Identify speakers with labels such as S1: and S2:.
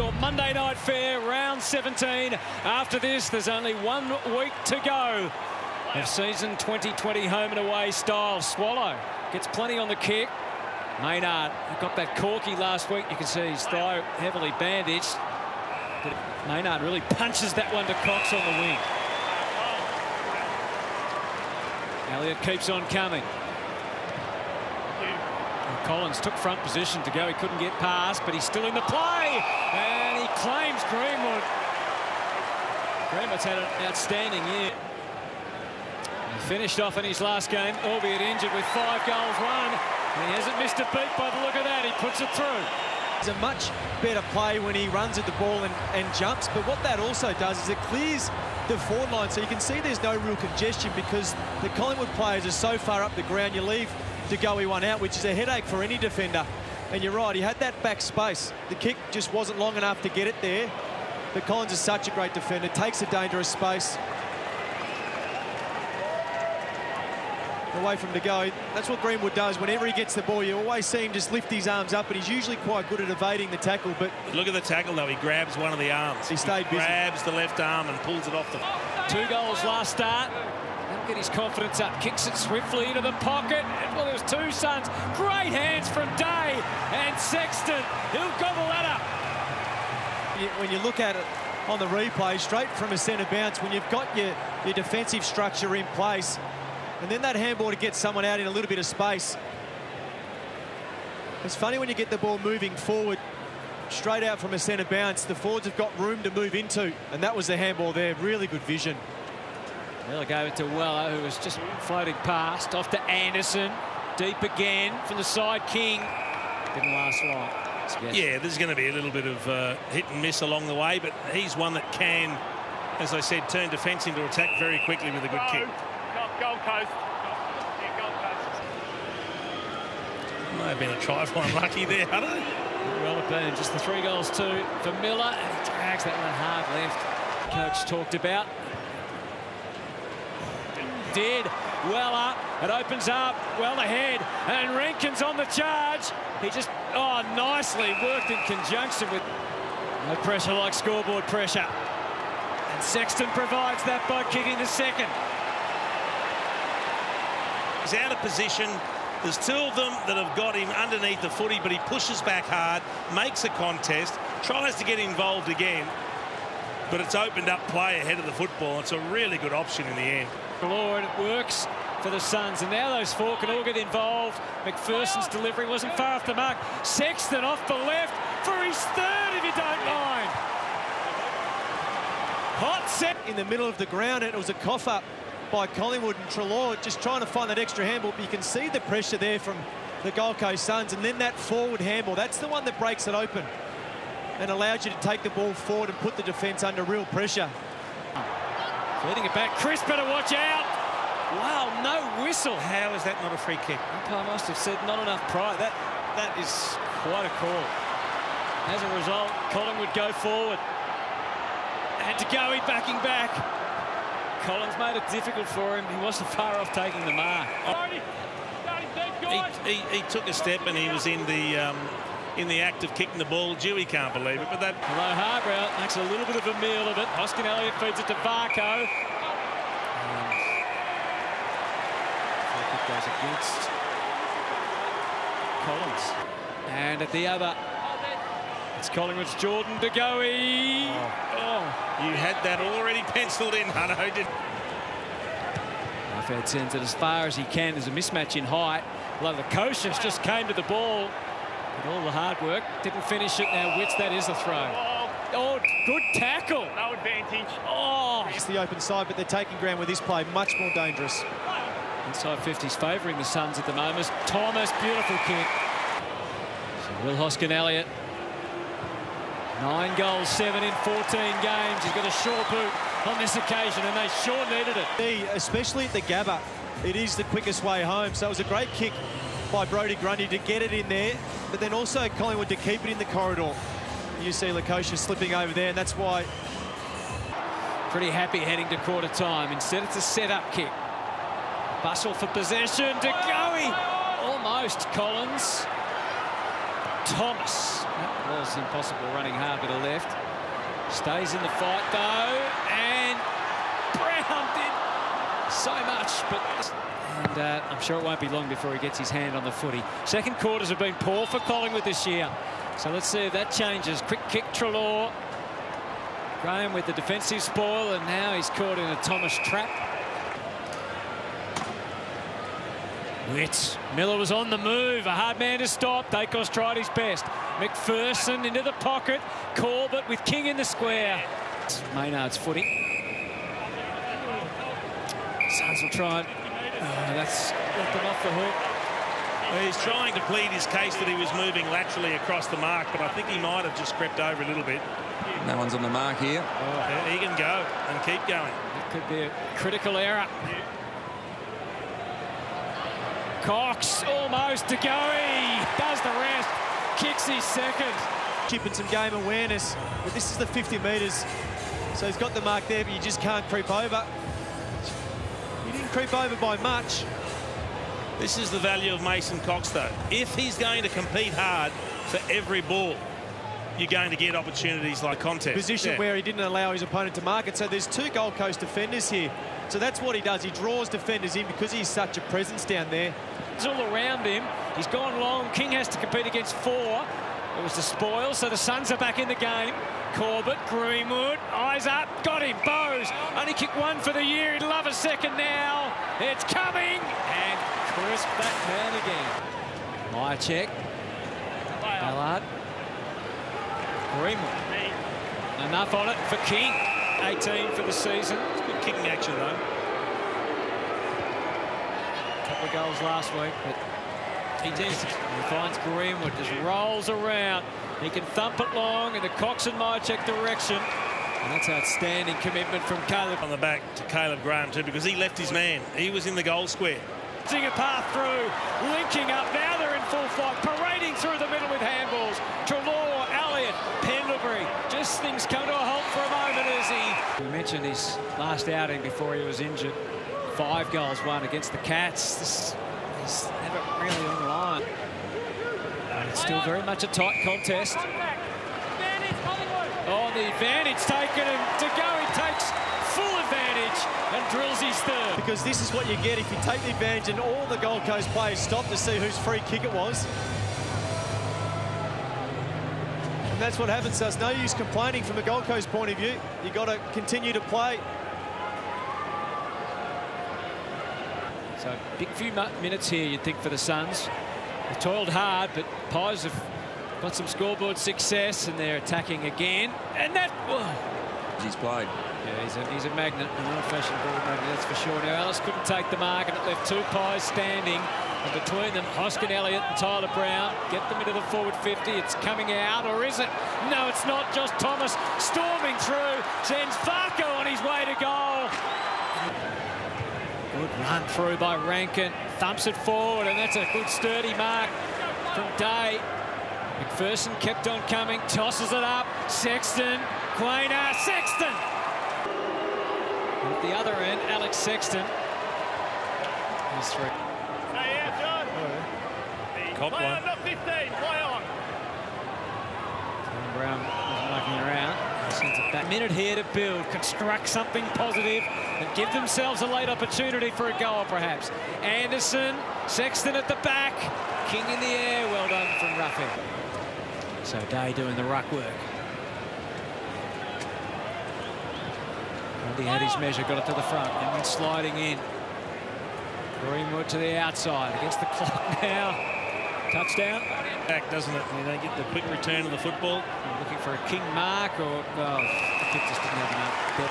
S1: your Monday night fare, round 17. After this, there's only 1 week to go of season 2020 home and away style. Swallow gets plenty on the kick. Maynard got that corky last week. You can see his thigh heavily bandaged. But Maynard really punches that one to Cox on the wing. Elliott keeps on coming. Collins took front position to go. He couldn't get past, but he's still in the play. And he claims Greenwood. Greenwood's had an outstanding year. He finished off in his last game, albeit injured, with 5 goals won. And he hasn't missed a beat by the look of that. He puts it through.
S2: It's a much better play when he runs at the ball and jumps, but what that also does is it clears the forward line, so you can see there's no real congestion because the Collingwood players are so far up the ground. You leave De Goey one out, which is a headache for any defender. And you're right, he had that back space. The kick just wasn't long enough to get it there. But Collins is such a great defender, takes a dangerous space away from De Goey. That's what Greenwood does. Whenever he gets the ball, you always see him just lift his arms up, and he's usually quite good at evading the tackle. But
S3: look at the tackle, though. He grabs one of the arms.
S2: He stayed busy.
S3: Grabs the left arm and pulls it off the...
S1: 2 goals last start. He'll get his confidence up, kicks it swiftly into the pocket. Well, there's 2 Suns. Great hands from Day and Sexton. He'll gobble that up.
S2: When you look at it on the replay, straight from a centre bounce, when you've got your defensive structure in place, and then that handball to get someone out in a little bit of space. It's funny when you get the ball moving forward, straight out from a centre bounce, the forwards have got room to move into, and that was the handball there. Really good vision.
S1: They'll go it to Weller, who was just floating past. Off to Anderson. Deep again from the side. King. Didn't last long. Yes.
S3: Yeah, there's going to be a little bit of hit and miss along the way, but he's one that can, as I said, turn defence into attack very quickly with a good kick.
S4: Gold Coast. Yeah, Gold Coast.
S3: May have been a trifle unlucky there, hadn't it?
S1: Well, it been just the 3 goals too for Miller, and he drags that one hard left. Coach talked about. Did Weller. It opens up well ahead, and Rankin's on the charge. He just nicely worked in conjunction with no pressure like scoreboard pressure. And Sexton provides that by kicking the second.
S3: He's out of position. There's 2 of them that have got him underneath the footy, but he pushes back hard, makes a contest, tries to get involved again, but it's opened up play ahead of the football. It's a really good option in the end.
S1: Lord, it works for the Suns, and now those 4 can all get involved. McPherson's delivery wasn't far off the mark. Sexton off the left for his 3rd, if you don't mind. Hot set
S2: In the middle of the ground, and it was a cough-up by Collingwood, and Treloar just trying to find that extra handball. But you can see the pressure there from the Gold Coast Suns, and then that forward handball. That's the one that breaks it open and allows you to take the ball forward and put the defence under real pressure.
S1: Feeding it back. Chris better watch out. Wow, no whistle.
S3: How is that not a free kick?
S1: Umpire must have said not enough pride. That is quite a call. As a result, Collingwood go forward. And De Goey backing back. Collins made it difficult for him. He wasn't far off taking the mark.
S3: He took a step and he was in the act of kicking the ball. Dewey can't believe it, but that...
S1: Although Harbrow makes a little bit of a meal of it. Hoskin Elliott feeds it to Varco. It goes against Collins. And at the other, it's Collingwood's Jordan De Goey.
S3: You had that already penciled in, Hutto, didn't you?
S1: Fed sends it as far as he can. There's a mismatch in height. Well, the Koshes just came to the ball. But all the hard work, didn't finish it. Now Witts, that is a throw. Oh, good tackle.
S4: No advantage.
S1: Oh.
S2: It's the open side, but they're taking ground with this play. Much more dangerous.
S1: Inside 50's favouring the Suns at the moment. Thomas, beautiful kick. So Will Hoskin Elliott. 9 goals, 7 in 14 games. He's got a short boot on this occasion, and they sure needed it.
S2: Especially at the Gabba, it is the quickest way home. So it was a great kick by Brodie Grundy to get it in there, but then also Collingwood to keep it in the corridor. You see Lukosha slipping over there, and that's why.
S1: Pretty happy heading to quarter time. Instead, it's a set-up kick. Bustle for possession. De Goey. Almost Collins. Thomas. That was impossible running hard to the left. Stays in the fight though, and Brown did so much, and I'm sure it won't be long before he gets his hand on the footy. Second quarters have been poor for Collingwood this year, so let's see if that changes. Quick kick, Treloar. Graham with the defensive spoil, and now he's caught in a Thomas trap. Witz. Miller was on the move, a hard man to stop. Dacos tried his best. McPherson into the pocket. Corbett with King in the square. Maynard's footy. Suns will try and... that's got them off the hook.
S3: Well, he's trying to plead his case that he was moving laterally across the mark, but I think he might have just crept over a little bit.
S5: No one's on the mark here.
S3: Yeah, he can go and keep going.
S1: It could be a critical error. Cox almost to go. He does the rest. Kicks his second.
S2: Chipping some game awareness, but this is the 50 metres, so he's got the mark there, but you just can't creep over. He didn't creep over by much.
S3: This is the value of Mason Cox, though. If he's going to compete hard for every ball, you're going to get opportunities like contest.
S2: Position where he didn't allow his opponent to mark it. So there's two Gold Coast defenders here. So that's what he does. He draws defenders in because he's such a presence down there.
S1: It's all around him. He's gone long. King has to compete against 4. It was the spoil, so the Suns are back in the game. Corbett, Greenwood, eyes up, got him. Bowes only kicked 1 for the year. He'd love a second now. It's coming, and crisp that man again. Myercheck, Ballard, Greenwood. Enough on it for King. 18 for the season.
S3: It's good kicking action, though.
S1: Couple of goals last week, but he did. He finds Greenwood, just rolls around. He can thump it long in the Cox and Myercheck direction. And that's outstanding commitment from Caleb.
S3: On the back to Caleb Graham, too, because he left his man. He was in the goal square.
S1: Seeing a path through, linking up. Now they're in full flight, parading through the middle with handballs. Treloar, Elliott, Pendlebury. Just things come to a halt for a moment as he... We mentioned his last outing before he was injured. 5 goals won against the Cats. This is never really on the line. But it's still very much a tight contest. Oh, the advantage taken, and to go, he takes full advantage and drills his third.
S2: Because this is what you get if you take the advantage and all the Gold Coast players stop to see whose free kick it was. And that's what happens. So it's no use complaining from a Gold Coast point of view. You've got to continue to play.
S1: So big few minutes here, you'd think, for the Suns. They've toiled hard, but Pies have got some scoreboard success, and they're attacking again. And that... Whoa.
S5: He's played.
S1: Yeah, he's a magnet, an old-fashioned ball magnet, that's for sure. Now, Ellis couldn't take the mark, and it left 2 Pies standing. And between them, Hoskin Elliott and Tyler Brown get them into the forward 50. It's coming out, or is it? No, it's not. Just Thomas storming through. Sends Farko on his way to goal. Good run through by Rankin. Thumps it forward, and that's a good sturdy mark from Day. McPherson kept on coming, tosses it up. Sexton, Quainer, Sexton! And at the other end, Alex Sexton. He's through.
S3: Cop one.
S4: Not 15, play on.
S1: Brown wasn't looking around. Sends it back. Minute here to build, construct something positive, and give themselves a late opportunity for a goal, perhaps. Anderson, Sexton at the back, King in the air. Well done from Ruffin. So Day doing the ruck work. He had his measure, got it to the front, and went sliding in. Greenwood to the outside against the clock now. Touchdown.
S3: Back, doesn't it? You don't get the quick return of the football.
S1: Looking for a King mark, or... well, the kick just didn't have enough.